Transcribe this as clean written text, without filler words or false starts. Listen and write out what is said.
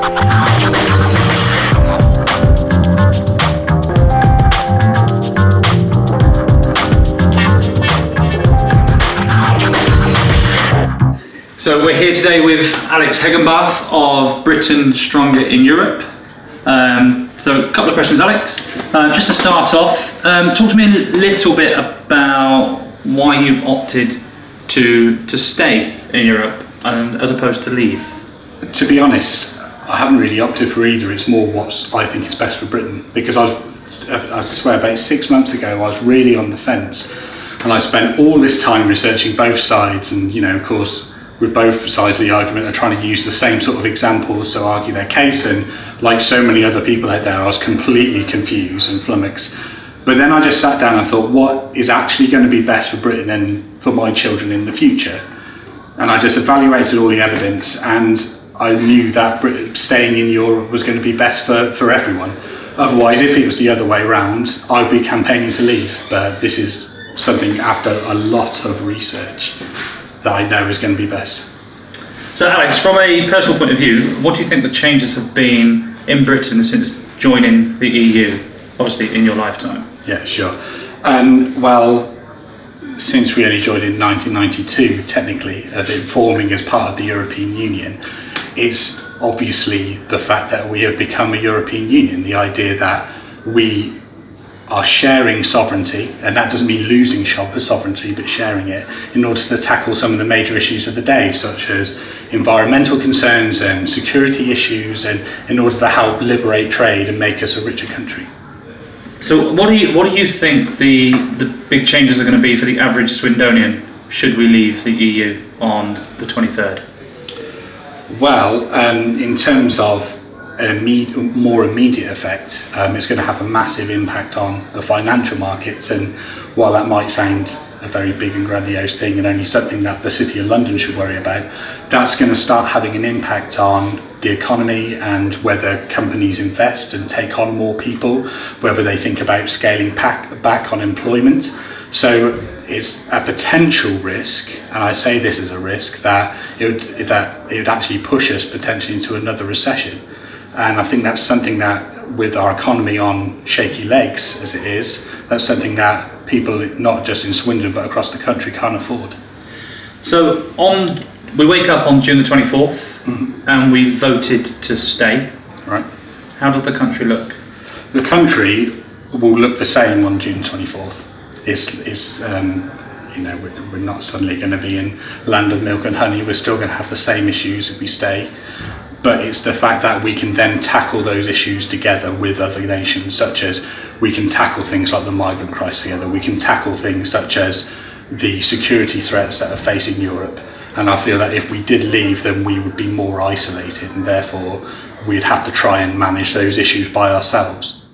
So we're here today with Alex Hegenbarth of Britain Stronger in Europe. So a couple of questions, Alex. Just to start off, talk to me a little bit about why you've opted to stay in Europe as opposed to leave. To be honest, I haven't really opted for either. It's more what I think is best for Britain, because I swear about 6 months ago I was really on the fence, and I spent all this time researching both sides, and of course with both sides of the argument are trying to use the same sort of examples to argue their case, and like so many other people out there I was completely confused and flummoxed. But then I just sat down and thought, what is actually going to be best for Britain and for my children in the future? And I just evaluated all the evidence, and I knew that staying in Europe was going to be best for everyone. Otherwise, if it was the other way around, I'd be campaigning to leave. But this is something after a lot of research that I know is going to be best. So Alex, from a personal point of view, what do you think the changes have been in Britain since joining the EU, obviously in your lifetime? Yeah, sure. Well, since we only joined in 1992, technically, forming as part of the European Union, it's obviously the fact that we have become a European Union, the idea that we are sharing sovereignty, and that doesn't mean losing sovereignty, but sharing it in order to tackle some of the major issues of the day, such as environmental concerns and security issues, and in order to help liberate trade and make us a richer country. So what do you think the big changes are going to be for the average Swindonian should we leave the EU on the 23rd? Well, in terms of more immediate effect, it's going to have a massive impact on the financial markets, and while that might sound a very big and grandiose thing and only something that the City of London should worry about, that's going to start having an impact on the economy and whether companies invest and take on more people, whether they think about scaling back on employment. So it's a potential risk, and I say this is a risk, that it would actually push us potentially into another recession. And I think that's something that, with our economy on shaky legs as it is, that's something that people, not just in Swindon but across the country, can't afford. So we wake up on June the 24th, and we voted to stay. Right. How does the country look? The country will look the same on June 24th. We're not suddenly going to be in land of milk and honey. We're still going to have the same issues if we stay. But it's the fact that we can then tackle those issues together with other nations, such as we can tackle things like the migrant crisis together, we can tackle things such as the security threats that are facing Europe. And I feel that if we did leave, then we would be more isolated, and therefore we'd have to try and manage those issues by ourselves.